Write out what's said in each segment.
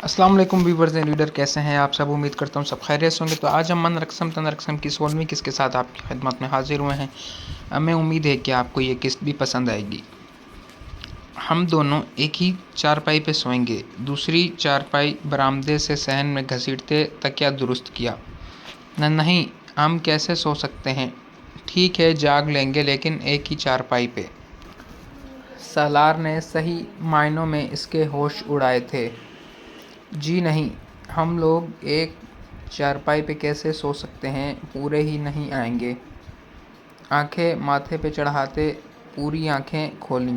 السلام علیکم viewers and reader, کیسے ہیں آپ سب؟ امید کرتا ہوں سب خیریت سے ہوں گے۔ تو آج ہم من رقصم تن رقصم کی 16ویں قسط کے ساتھ آپ کی خدمت میں حاضر ہوئے ہیں۔ ہمیں امید ہے کہ آپ کو یہ قسط بھی پسند آئے گی۔ ہم دونوں ایک ہی چارپائی پہ سوئیں گے۔ دوسری چارپائی برآمدے سے صحن میں گھسیٹتے تکیہ درست کیا۔ نہیں، ہم کیسے سو سکتے ہیں؟ ٹھیک ہے، جاگ لیں گے، لیکن ایک ہی چارپائی پہ۔ سالار نے صحیح معنوں میں اس کے ہوش اڑائے تھے۔ جی نہیں، ہم لوگ ایک چارپائی پہ کیسے سو سکتے ہیں؟ پورے ہی نہیں آئیں گے۔ آنکھیں ماتھے پہ چڑھاتے پوری آنکھیں کھولیں۔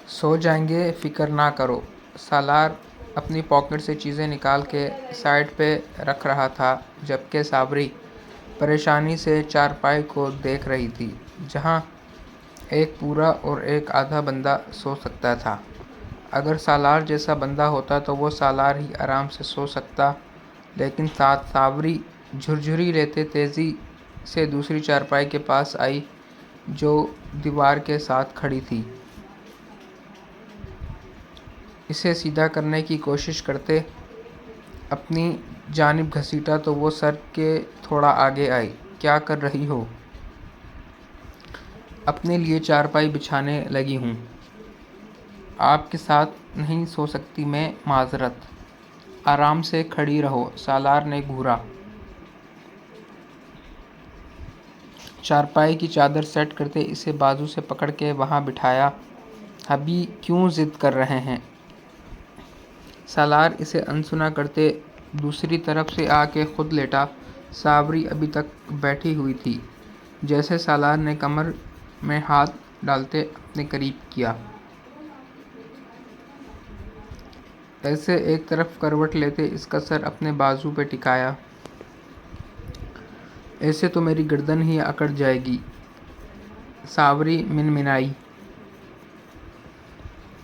سو جائیں گے، فکر نہ کرو۔ سالار اپنی پاکٹ سے چیزیں نکال کے سائیڈ پہ رکھ رہا تھا، جبکہ صابری پریشانی سے چارپائی کو دیکھ رہی تھی، جہاں ایک پورا اور ایک آدھا بندہ سو سکتا تھا۔ اگر سالار جیسا بندہ ہوتا تو وہ سالار ہی آرام سے سو سکتا، لیکن ساتھ صابری جھرجھری لیتے تیزی سے دوسری چارپائی کے پاس آئی، جو دیوار کے ساتھ کھڑی تھی۔ اسے سیدھا کرنے کی کوشش کرتے اپنی جانب گھسیٹا تو وہ سر کے تھوڑا آگے آئی۔ کیا کر رہی ہو؟ اپنے لیے چارپائی بچھانے لگی ہوں۔ آپ کے ساتھ نہیں سو سکتی میں، معذرت۔ آرام سے کھڑی رہو، سالار نے گھورا۔ چارپائی کی چادر سیٹ کرتے اسے بازو سے پکڑ کے وہاں بٹھایا۔ ابھی کیوں ضد کر رہے ہیں؟ سالار اسے انسنا کرتے دوسری طرف سے آ کے خود لیٹا۔ صابری ابھی تک بیٹھی ہوئی تھی، جیسے سالار نے کمر میں ہاتھ ڈالتے اپنے قریب کیا۔ ایسے ایک طرف کروٹ لیتے اس کا سر اپنے بازو پہ ٹکایا۔ ایسے تو میری گردن ہی اکڑ جائے گی، صابری منمنائی۔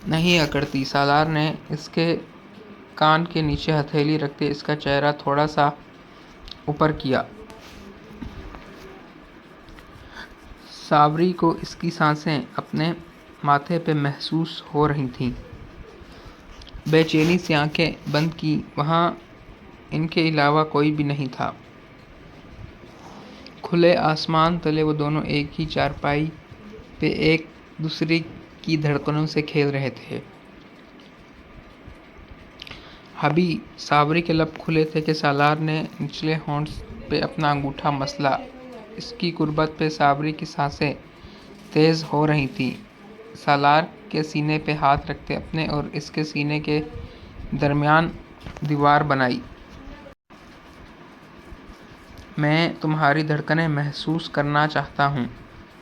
نہیں اکڑتی، سالار نے اس کے کان کے نیچے ہتھیلی رکھتے اس کا چہرہ تھوڑا سا اوپر کیا۔ صابری کو اس کی سانسیں اپنے ماتھے پہ محسوس ہو رہی تھیں۔ بے چینی سے آنکھیں بند کی، وہاں ان کے علاوہ کوئی بھی نہیں تھا۔ کھلے آسمان تلے وہ دونوں ایک ہی چارپائی پہ ایک دوسرے کی دھڑکنوں سے کھیل رہے تھے۔ ابھی صابری کے لب کھلے تھے کہ سالار نے نچلے ہونٹ پہ اپنا انگوٹھا مسلا۔ اس کی قربت پہ صابری کی سانسیں تیز ہو رہی تھیں۔ سالار کے سینے پہ ہاتھ رکھتے اپنے اور اس کے سینے کے درمیان دیوار بنائی۔ میں تمہاری دھڑکنیں محسوس کرنا چاہتا ہوں،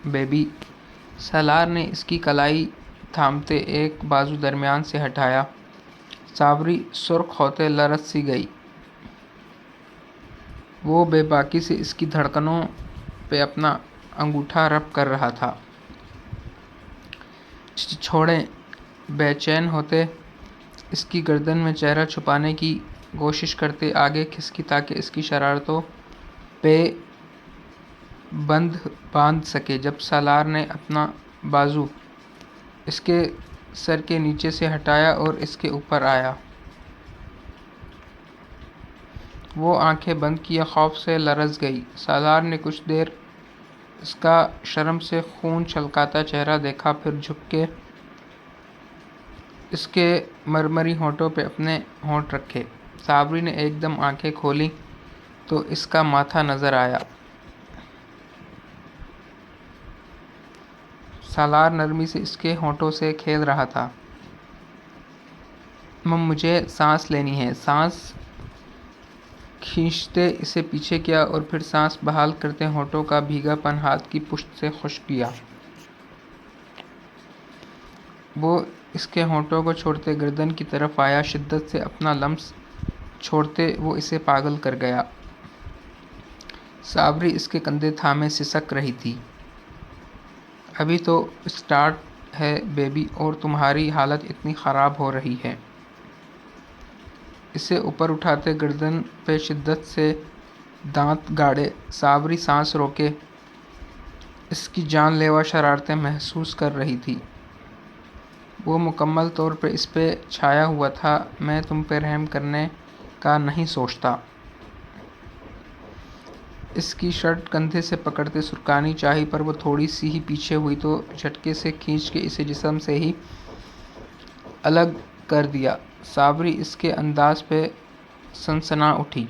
بیبی۔ سالار نے اس کی کلائی تھامتے ایک بازو درمیان سے ہٹایا۔ صابری سرخ ہوتے لرز سی گئی۔ وہ بے باکی سے اس کی دھڑکنوں پہ اپنا انگوٹھا رب کر رہا تھا۔ چھوڑیں، بے چین ہوتے اس کی گردن میں چہرہ چھپانے کی کوشش کرتے آگے کھسکی تاکہ اس کی شرارتوں پہ باندھ سکے۔ جب سالار نے اپنا بازو اس کے سر کے نیچے سے ہٹایا اور اس کے اوپر آیا، وہ آنکھیں بند کیے خوف سے لرز گئی۔ سالار نے کچھ دیر اس کا شرم سے خون چھلکاتا چہرہ دیکھا، پھر جھک کے اس کے مرمری ہونٹوں پہ اپنے ہونٹ رکھے۔ صابری نے ایک دم آنکھیں کھولیں تو اس کا ماتھا نظر آیا۔ سالار نرمی سے اس کے ہونٹوں سے کھیل رہا تھا۔ مجھے سانس لینی ہے۔ سانس کھینچتے اسے پیچھے کیا اور پھر سانس بحال کرتے ہونٹوں کا بھیگا پن ہاتھ کی پشت سے خشک کیا۔ وہ اس کے ہونٹوں کو چھوڑتے گردن کی طرف آیا۔ شدت سے اپنا لمس چھوڑتے وہ اسے پاگل کر گیا۔ صابری اس کے کندھے تھامے سسک رہی تھی۔ ابھی تو اسٹارٹ ہے بیبی، اور تمہاری حالت اتنی خراب ہو رہی ہے۔ اسے اوپر اٹھاتے گردن پہ شدت سے دانت گاڑے۔ صابری سانس روکے اس کی جان لیوا شرارتیں محسوس کر رہی تھی۔ وہ مکمل طور پر اس پہ چھایا ہوا تھا۔ میں تم پہ رحم کرنے کا نہیں سوچتا۔ اس کی شرٹ کندھے سے پکڑتے سرکانی چاہی پر وہ تھوڑی سی ہی پیچھے ہوئی تو جھٹکے سے کھینچ کے اسے جسم سے ہی الگ کر دیا۔ صابری اس کے انداز پہ سنسنا اٹھی۔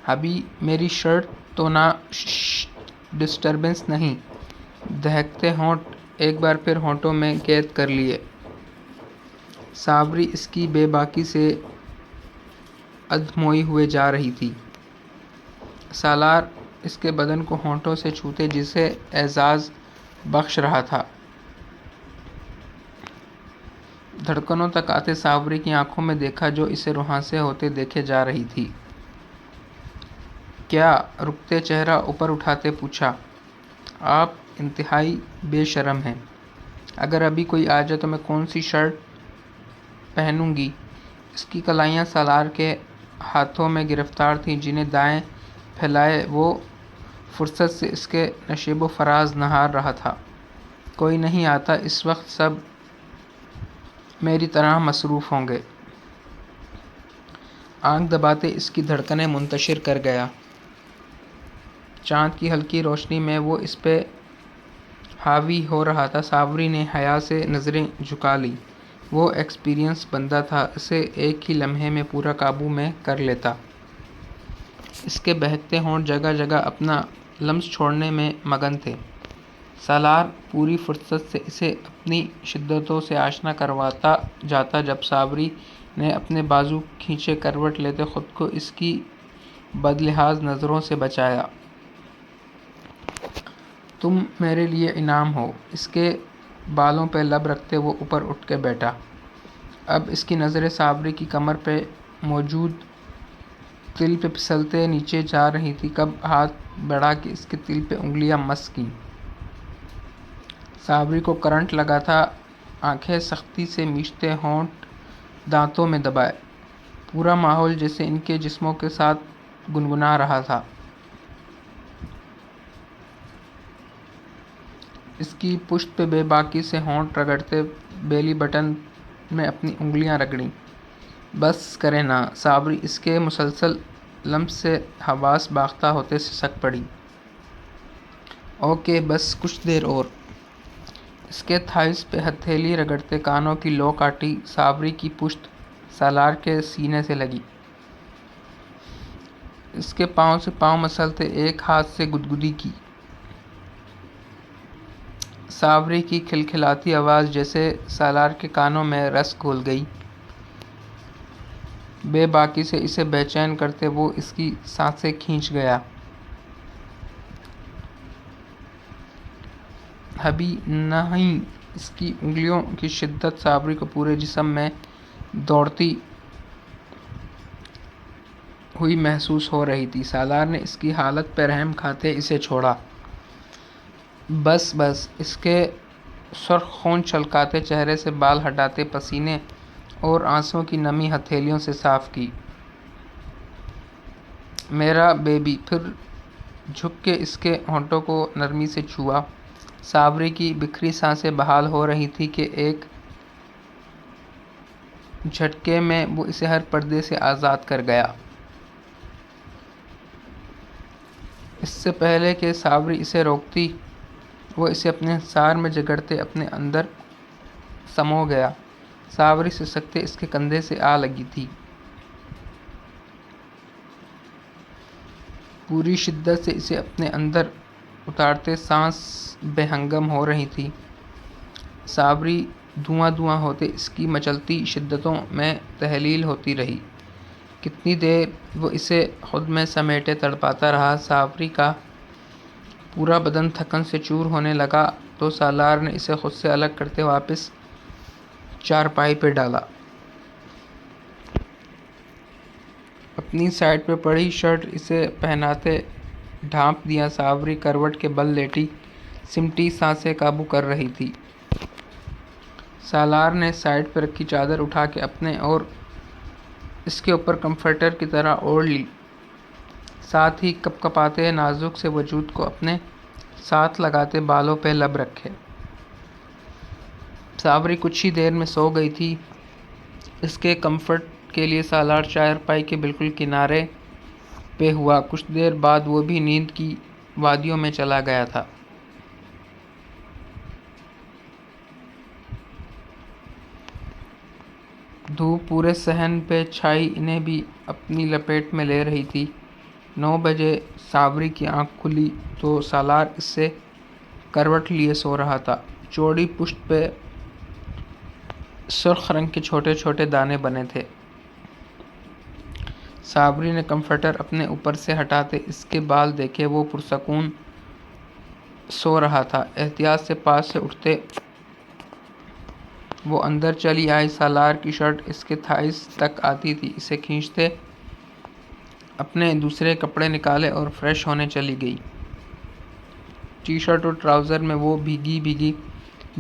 ابھی میری شرٹ تو نہ ڈسٹربنس نہیں۔ دہکتے ہونٹ ایک بار پھر ہونٹوں میں قید کر لیے۔ صابری اس کی بے باکی سے ادھموئی ہوئے جا رہی تھی۔ سالار اس کے بدن کو ہونٹوں سے چھوتے جسے اعزاز بخش رہا تھا۔ دھڑکنوں تک آتے صابری کی آنکھوں میں دیکھا جو اسے روحانسے ہوتے دیکھے جا رہی تھی۔ کیا؟ رکتے چہرہ اوپر اٹھاتے پوچھا۔ آپ انتہائی بے شرم ہیں۔ اگر ابھی کوئی آ جائے تو میں کون سی شرٹ پہنوں گی؟ اس کی کلائیاں سالار کے ہاتھوں میں گرفتار تھیں جنہیں دائیں پھیلائے وہ فرصت سے اس کے نشیب و فراز نہار رہا تھا۔ کوئی نہیں آتا، اس وقت سب میری طرح مصروف ہوں گے۔ آنکھ دباتے اس کی دھڑکنیں منتشر کر گیا۔ چاند کی ہلکی روشنی میں وہ اس پہ حاوی ہو رہا تھا۔ صابری نے حیا سے نظریں جھکا لیں۔ وہ ایکسپیرئنس بندہ تھا، اسے ایک ہی لمحے میں پورا قابو میں کر لیتا۔ اس کے بہکتے ہونٹ جگہ جگہ اپنا لمس چھوڑنے میں مگن تھے۔ سالار پوری فرصت سے اسے اپنی شدتوں سے آشنا کرواتا جاتا جب صابری نے اپنے بازو کھینچے کروٹ لیتے خود کو اس کی بدلحاظ نظروں سے بچایا۔ تم میرے لیے انعام ہو۔ اس کے بالوں پہ لب رکھتے وہ اوپر اٹھ کے بیٹھا۔ اب اس کی نظریں صابری کی کمر پہ موجود تل پہ پھسلتے نیچے جا رہی تھیں۔ کب ہاتھ بڑھا کے اس کے تل پہ انگلیاں مس کیں۔ صابری کو کرنٹ لگا تھا۔ آنکھیں سختی سے میچتے ہونٹ دانتوں میں دبائے۔ پورا ماحول جیسے ان کے جسموں کے ساتھ گنگنا رہا تھا۔ اس کی پشت پہ بے باکی سے ہونٹ رگڑتے بیلی بٹن میں اپنی انگلیاں رگڑیں۔ بس کریں نا۔ صابری اس کے مسلسل لمس سے حواس باختہ ہوتے سسک پڑی۔ اوکے بس کچھ دیر اور۔ اس کے تھائز پہ ہتھیلی رگڑتے کانوں کی لو کاٹی۔ صابری کی پشت سالار کے سینے سے لگی۔ اس کے پاؤں سے پاؤں مسلتے ایک ہاتھ سے گدگدی کی۔ صابری کی کھلکھلاتی آواز جیسے سالار کے کانوں میں رس گھول گئی۔ بے باکی سے اسے بے چین کرتے وہ اس کی سانسیں کھینچ گیا۔ ابھی نہیں۔ اس کی انگلیوں کی شدت صابری کو پورے جسم میں دوڑتی ہوئی محسوس ہو رہی تھی۔ سالار نے اس کی حالت پہ رحم کھاتے اسے چھوڑا۔ بس بس۔ اس کے سرخ خون چھلکاتے چہرے سے بال ہٹاتے پسینے اور آنسوؤں کی نمی ہتھیلیوں سے صاف کی۔ میرا بیبی۔ پھر جھک کے اس کے ہونٹوں کو نرمی سے چھوا۔ صابری کی بکھری سانسیں بحال ہو رہی تھیں کہ ایک جھٹکے میں وہ اسے ہر پردے سے آزاد کر گیا۔ اس سے پہلے کہ صابری اسے روکتی وہ اسے اپنے حصار میں جگڑتے اپنے اندر سمو گیا۔ صابری سسکتے اس کے کندھے سے آ لگی تھی۔ پوری شدت سے اسے اپنے اندر اتارتے سانس بے ہنگم ہو رہی تھی۔ صابری دھواں دھواں ہوتے اس کی مچلتی شدتوں میں تحلیل ہوتی رہی۔ کتنی دیر وہ اسے خود میں سمیٹے تڑپاتا رہا۔ صابری کا پورا بدن تھکن سے چور ہونے لگا تو سالار نے اسے خود سے الگ کرتے واپس چارپائی پہ ڈالا۔ اپنی سائیڈ پہ پڑی شرٹ اسے پہناتے ڈھانپ دیا۔ صابری کروٹ کے بل لیٹی سمٹی سانسیں قابو کر رہی تھی۔ سالار نے سائیڈ پہ رکھی چادر اٹھا کے اپنے اور اس کے اوپر کمفرٹر کی طرح اوڑھ لی، ساتھ ہی کپکپاتے نازک سے وجود کو اپنے ساتھ لگاتے بالوں پہ لب رکھے۔ صابری کچھ ہی دیر میں سو گئی تھی۔ اس کے کمفرٹ کے لیے سالار چارپائی کے بالکل کنارے پہ ہوا۔ کچھ دیر بعد وہ بھی نیند کی وادیوں میں چلا گیا تھا۔ دھوپ پورے صحن پہ چھائی انہیں بھی اپنی لپیٹ میں لے رہی تھی۔ 9 بجے صابری کی آنکھ کھلی تو سالار اس سے کروٹ لیے سو رہا تھا۔ چوڑی پشت پہ سرخ رنگ کے چھوٹے چھوٹے دانے بنے تھے۔ صابری نے کمفرٹر اپنے اوپر سے ہٹاتے اس کے بال دیکھے۔ وہ پرسکون سو رہا تھا۔ احتیاط سے پاس سے اٹھتے وہ اندر چلی آئی۔ سالار کی شرٹ اس کے تھائز تک آتی تھی۔ اسے کھینچتے اپنے دوسرے کپڑے نکالے اور فریش ہونے چلی گئی۔ ٹی شرٹ اور ٹراؤزر میں وہ بھیگی بھیگی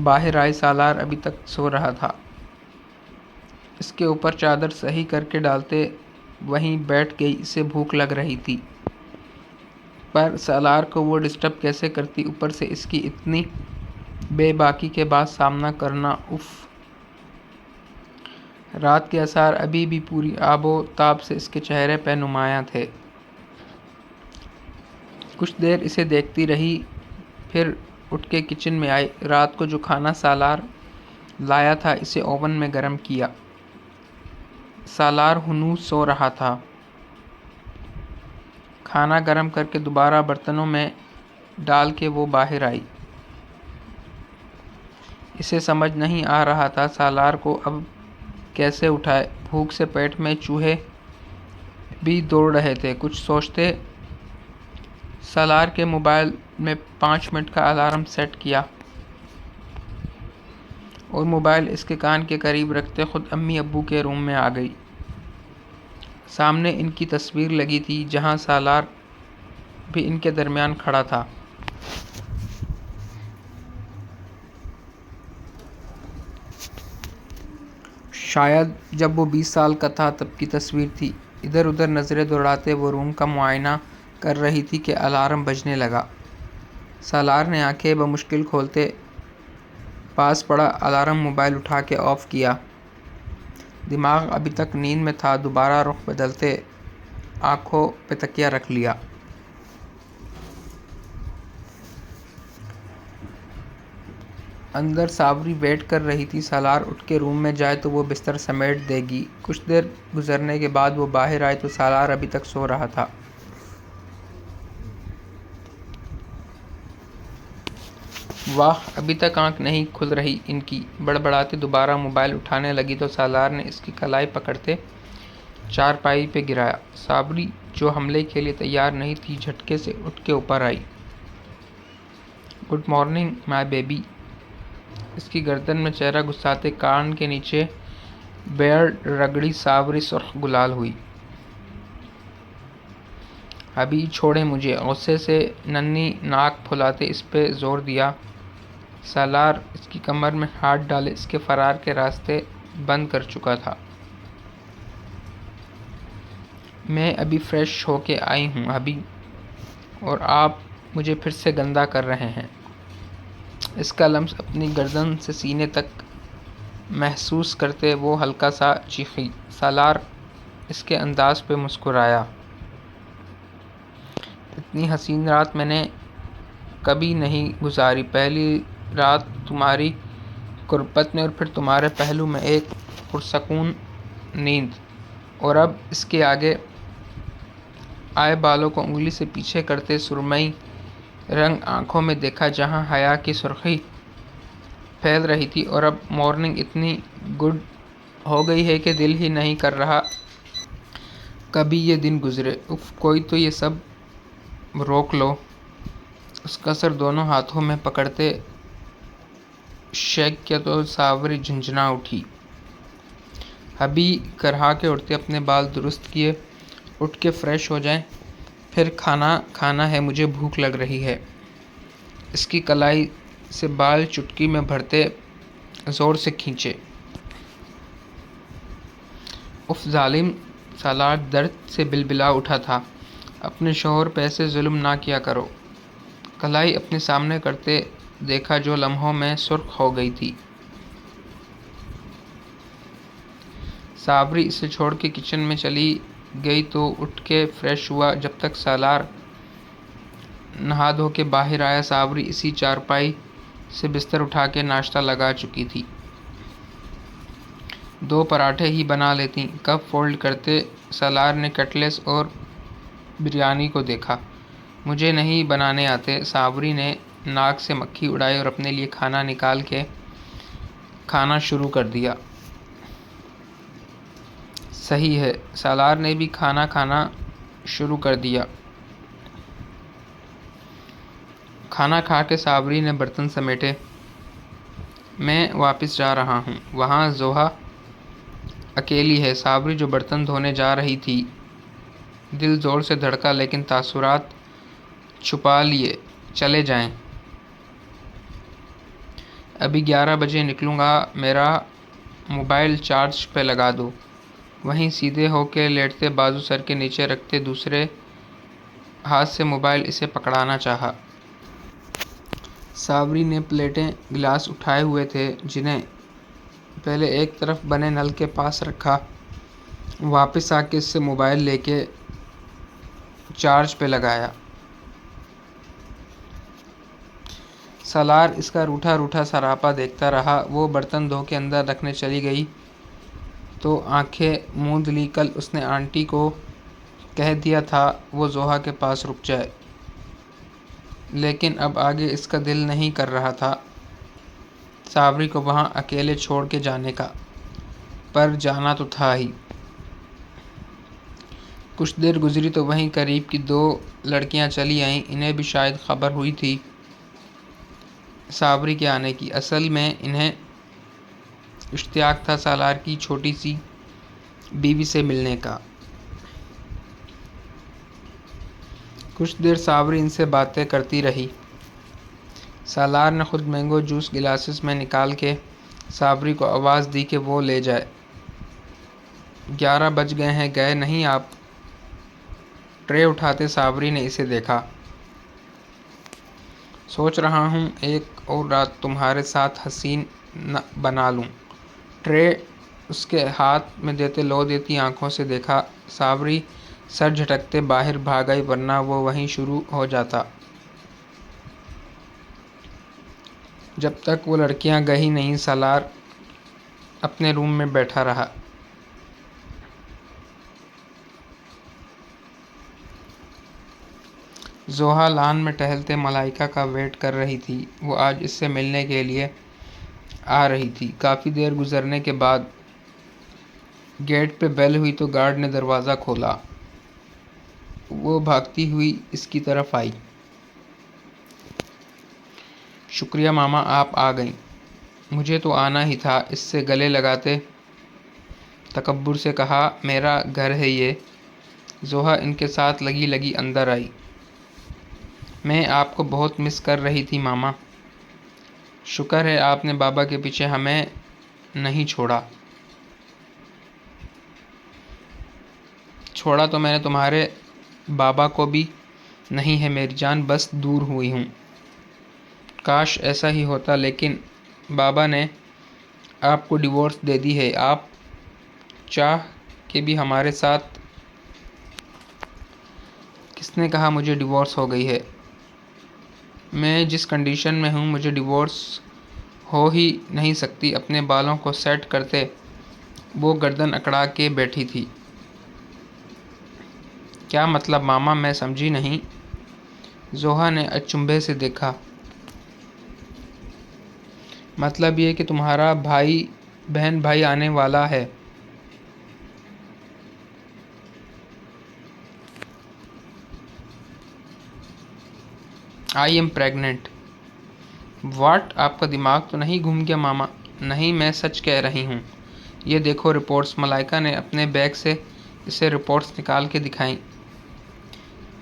باہر آئی۔ سالار ابھی تک سو رہا تھا۔ اس کے اوپر چادر صحیح کر کے ڈالتے وہیں بیٹھ گئی۔ اسے بھوک لگ رہی تھی، پر سالار کو وہ ڈسٹرب کیسے کرتی؟ اوپر سے اس کی اتنی بے باکی کے بعد سامنا کرنا، اف! رات کے آثار ابھی بھی پوری آب و تاب سے اس کے چہرے پہ نمایاں تھے۔ کچھ دیر اسے دیکھتی رہی، پھر اٹھ کے کچن میں آئی۔ رات کو جو کھانا سالار لایا تھا اسے اوون میں گرم کیا۔ سالار ہنوز سو رہا تھا۔ کھانا گرم کر کے دوبارہ برتنوں میں ڈال کے وہ باہر آئی۔ اسے سمجھ نہیں آ رہا تھا سالار کو اب کیسے اٹھائے۔ بھوک سے پیٹ میں چوہے بھی دوڑ رہے تھے۔ کچھ سوچتے سالار کے موبائل میں 5 منٹ کا الارم سیٹ کیا اور موبائل اس کے کان کے قریب رکھتے خود امی ابو کے روم میں آ گئی۔ سامنے ان کی تصویر لگی تھی، جہاں سالار بھی ان کے درمیان کھڑا تھا۔ شاید جب وہ 20 سال کا تھا تب کی تصویر تھی۔ ادھر ادھر نظریں دوڑاتے وہ روم کا معائنہ کر رہی تھی کہ الارم بجنے لگا۔ سالار نے آنکھیں بمشکل کھولتے پاس پڑا الارم موبائل اٹھا کے آف کیا۔ دماغ ابھی تک نیند میں تھا۔ دوبارہ رخ بدلتے آنکھوں پہ تکیہ رکھ لیا۔ اندر صابری ویٹ کر رہی تھی۔ سالار اٹھ کے روم میں جائے تو وہ بستر سمیٹ دے گی۔ کچھ دیر گزرنے کے بعد وہ باہر آئی تو سالار ابھی تک سو رہا تھا۔ واہ! ابھی تک آنکھ نہیں کھل رہی ان کی، بڑبڑاتے دوبارہ موبائل اٹھانے لگی تو سالار نے اس کی کلائی پکڑتے چارپائی پہ گرایا۔ صابری جو حملے کے لیے تیار نہیں تھی، جھٹکے سے اٹھ کے اوپر آئی۔ Good morning my baby! اس کی گردن میں چہرہ گھساتے کان کے نیچے بیئرڈ رگڑی صابری سرخ گلال ہوئی۔ ابھی چھوڑیں مجھے! غصے سے ننھی ناک پھلاتے اس پہ زور دیا۔ سالار اس کی کمر میں ہاتھ ڈالے اس کے فرار کے راستے بند کر چکا تھا۔ میں ابھی فریش ہو کے آئی ہوں ابھی، اور آپ مجھے پھر سے گندا کر رہے ہیں۔ اس کا لمس اپنی گردن سے سینے تک محسوس کرتے وہ ہلکا سا چیخی۔ سالار اس کے انداز پہ مسکرایا۔ اتنی حسین رات میں نے کبھی نہیں گزاری۔ پہلی رات تمہاری قربت میں اور پھر تمہارے پہلو میں ایک پرسکون نیند، اور اب اس کے آگے آئے بالوں کو انگلی سے پیچھے کرتے سرمئی رنگ آنکھوں میں دیکھا جہاں حیا کی سرخی پھیل رہی تھی۔ اور اب مارننگ اتنی گڈ ہو گئی ہے کہ دل ہی نہیں کر رہا کبھی یہ دن گزرے۔ اف! کوئی تو یہ سب روک لو! اس کا سر دونوں ہاتھوں میں پکڑتے شیک کیا تو صابری جھنجھنا اٹھی۔ ابھی کرہا کے اٹھتے اپنے بال درست کیے۔ اٹھ کے فریش ہو جائیں، پھر کھانا کھانا ہے، مجھے بھوک لگ رہی ہے۔ اس کی کلائی سے بال چٹکی میں بھرتے زور سے کھینچے۔ اف ظالم! سالار درد سے بلبلا اٹھا تھا۔ اپنے شوہر پہ ایسے ظلم نہ کیا کرو۔ کلائی اپنے سامنے کرتے دیکھا جو لمحوں میں سرخ ہو گئی تھی۔ صابری اسے چھوڑ کے کچن میں چلی گئی تو اٹھ کے فریش ہوا۔ جب تک سالار نہا دھو کے باہر آیا، صابری اسی چارپائی سے بستر اٹھا کے ناشتہ لگا چکی تھی۔ 2 پراٹھے ہی بنا لیتی، کپ فولڈ کرتے سالار نے کٹلیٹس اور بریانی کو دیکھا۔ مجھے نہیں بنانے آتے۔ صابری نے ناک سے مکھی اڑائی اور اپنے لیے کھانا نکال کے کھانا شروع کر دیا۔ صحیح ہے، سالار نے بھی کھانا کھانا شروع کر دیا۔ کھانا کھا کے صابری نے برتن سمیٹے۔ میں واپس جا رہا ہوں، وہاں زوہا اکیلی ہے۔ صابری جو برتن دھونے جا رہی تھی، دل زور سے دھڑکا لیکن تاثرات چھپا لیے۔ چلے جائیں، ابھی 11 بجے نکلوں گا، میرا موبائل چارج پہ لگا دو۔ وہیں سیدھے ہو کے لیٹتے، بازو سر کے نیچے رکھتے، دوسرے ہاتھ سے موبائل اسے پکڑانا چاہا۔ صابری نے پلیٹیں گلاس اٹھائے ہوئے تھے جنہیں پہلے ایک طرف بنے نل کے پاس رکھا، واپس آ کے اس سے موبائل لے کے چارج پہ لگایا۔ سالار اس کا روٹھا روٹھا سراپا دیکھتا رہا۔ وہ برتن دھو کے اندر رکھنے چلی گئی تو آنکھیں موند لی۔ کل اس نے آنٹی کو کہہ دیا تھا وہ زوہا کے پاس رک جائے، لیکن اب آگے اس کا دل نہیں کر رہا تھا صابری کو وہاں اکیلے چھوڑ کے جانے کا، پر جانا تو تھا ہی۔ کچھ دیر گزری تو وہیں قریب کی 2 لڑکیاں چلی آئیں۔ انہیں بھی شاید خبر ہوئی تھی صابری کے آنے کی۔ اصل میں انہیں اشتیاق تھا سالار کی چھوٹی سی بیوی سے ملنے کا۔ کچھ دیر صابری ان سے باتیں کرتی رہی۔ سالار نے خود مینگو جوس گلاسز میں نکال کے صابری کو آواز دی کہ وہ لے جائے۔ 11 بج گئے ہیں، گئے نہیں آپ؟ ٹرے اٹھاتے صابری نے اسے دیکھا۔ سوچ رہا ہوں ایک اور رات تمہارے ساتھ حسین بنا لوں۔ ٹرے اس کے ہاتھ میں دیتے لو دیتی آنکھوں سے دیکھا۔ صابری سر جھٹکتے باہر بھاگ آئی، ورنہ وہ وہیں شروع ہو جاتا۔ جب تک وہ لڑکیاں گئی نہیں، سالار اپنے روم میں بیٹھا رہا۔ زوہا لان میں ٹہلتے ملائکہ کا ویٹ کر رہی تھی۔ وہ آج اس سے ملنے کے لیے آ رہی تھی۔ کافی دیر گزرنے کے بعد گیٹ پہ بیل ہوئی تو گارڈ نے دروازہ کھولا۔ وہ بھاگتی ہوئی اس کی طرف آئی۔ شکریہ ماما، آپ آ گئیں۔ مجھے تو آنا ہی تھا، اس سے گلے لگاتے تکبر سے کہا۔ میرا گھر ہے یہ۔ زوہا ان کے ساتھ لگی لگی اندر آئی۔ میں آپ کو بہت مس کر رہی تھی ماما۔ شکر ہے آپ نے بابا کے پیچھے ہمیں نہیں چھوڑا۔ چھوڑا تو میں نے تمہارے بابا کو بھی نہیں ہے میری جان، بس دور ہوئی ہوں۔ کاش ایسا ہی ہوتا، لیکن بابا نے آپ کو ڈیورس دے دی ہے۔ آپ چاہ کے بھی ہمارے ساتھ۔ کس نے کہا مجھے ڈیورس ہو گئی ہے؟ میں جس کنڈیشن میں ہوں مجھے ڈیورس ہو ہی نہیں سکتی۔ اپنے بالوں کو سیٹ کرتے وہ گردن اکڑا کے بیٹھی تھی۔ کیا مطلب ماما؟ میں سمجھی نہیں۔ زوہا نے اچنبھے سے دیکھا۔ مطلب یہ کہ تمہارا بہن بھائی آنے والا ہے۔ I am pregnant. واٹ؟ آپ کا دماغ تو نہیں گھوم گیا ماما؟ نہیں، میں سچ کہہ رہی ہوں۔ یہ دیکھو رپورٹس۔ ملائکہ نے اپنے بیگ سے اسے رپورٹس نکال کے دکھائیں،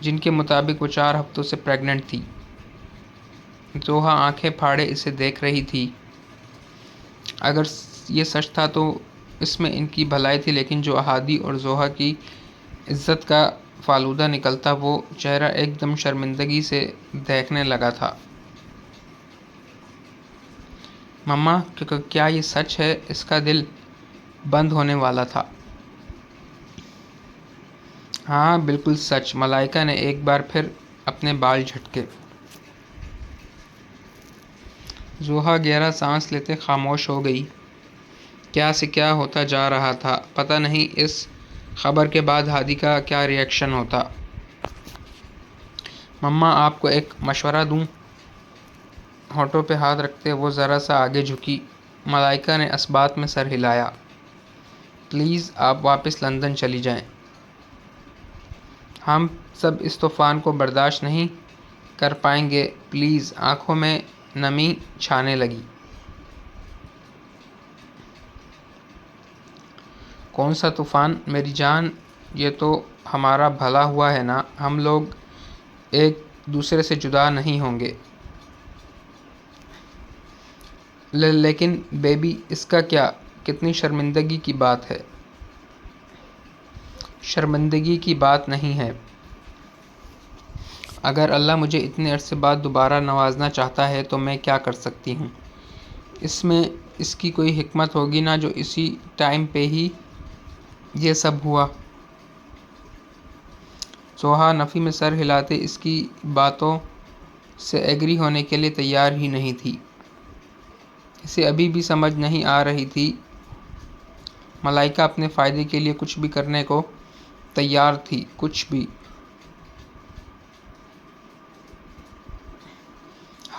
جن کے مطابق وہ 4 ہفتوں سے پریگننٹ تھی۔ زوہا آنکھیں پھاڑے اسے دیکھ رہی تھی۔ اگر یہ سچ تھا تو اس میں ان کی بھلائی تھی، لیکن جو احادی اور زوہا کی عزت کا فالودہ نکلتا وہ چہرہ ایک دم شرمندگی سے دیکھنے لگا تھا۔ مما کیا یہ سچ ہے؟ اس کا دل بند ہونے والا تھا۔ ہاں بالکل سچ، ملائکہ نے ایک بار پھر اپنے بال جھٹکے۔ زوہا گہرا سانس لیتے خاموش ہو گئی۔ کیا سے کیا ہوتا جا رہا تھا، پتہ نہیں اس خبر کے بعد ہادی کا کیا ری ایکشن ہوتا۔ مما آپ کو ایک مشورہ دوں؟ ہونٹوں پہ ہاتھ رکھتے وہ ذرا سا آگے جھکی۔ ملائکہ نے اثبات میں سر ہلایا۔ پلیز آپ واپس لندن چلی جائیں، ہم سب اس طوفان کو برداشت نہیں کر پائیں گے پلیز۔ آنکھوں میں نمی چھانے لگی۔ کون سا طوفان میری جان؟ یہ تو ہمارا بھلا ہوا ہے نا، ہم لوگ ایک دوسرے سے جدا نہیں ہوں گے۔ لیکن بیبی اس کا کیا؟ کتنی شرمندگی کی بات ہے۔ شرمندگی کی بات نہیں ہے، اگر اللہ مجھے اتنے عرصے بعد دوبارہ نوازنا چاہتا ہے تو میں کیا کر سکتی ہوں؟ اس میں اس کی کوئی حکمت ہوگی نا جو اسی ٹائم پہ ہی یہ سب ہوا۔ زوہا نفی میں سر ہلاتے اس کی باتوں سے ایگری ہونے کے لیے تیار ہی نہیں تھی۔ اسے ابھی بھی سمجھ نہیں آ رہی تھی۔ ملائکہ اپنے فائدے کے لیے کچھ بھی کرنے کو تیار تھی، کچھ بھی۔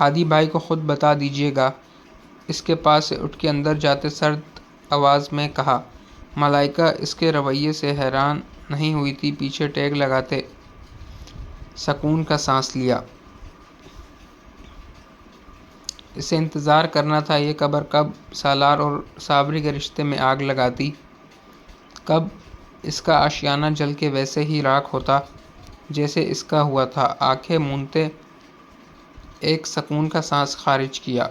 ہادی بھائی کو خود بتا دیجیے گا، اس کے پاس سے اٹھ کے اندر جاتے سرد آواز میں کہا۔ ملائکہ اس کے رویے سے حیران نہیں ہوئی تھی، پیچھے ٹیک لگاتے سکون کا سانس لیا۔ اسے انتظار کرنا تھا یہ خبر کب سالار اور صابری کے رشتے میں آگ لگاتی، کب اس کا آشیانہ جل کے ویسے ہی راکھ ہوتا جیسے اس کا ہوا تھا۔ آنکھیں مونتے ایک سکون کا سانس خارج کیا۔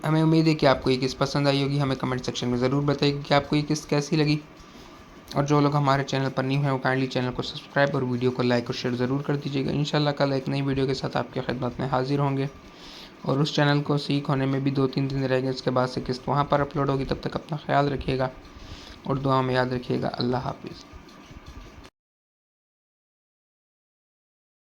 ہمیں امید ہے کہ آپ کو یہ قسط پسند آئی ہوگی، ہمیں کمنٹ سیکشن میں ضرور بتائیے کہ آپ کو یہ قسط کیسی لگی، اور جو لوگ ہمارے چینل پر نیو ہیں وہ کائنڈلی چینل کو سبسکرائب اور ویڈیو کو لائک اور شیئر ضرور کر دیجیے گا۔ انشاءاللہ کل ایک نئی ویڈیو کے ساتھ آپ کی خدمت میں حاضر ہوں گے، اور اس چینل کو سیکھ ہونے میں بھی 2-3 دن رہ گئے، اس کے بعد سے قسط وہاں پر اپلوڈ ہوگی۔ تب تک اپنا خیال رکھیے گا اور دعا میں یاد رکھیے گا۔ اللہ حافظ۔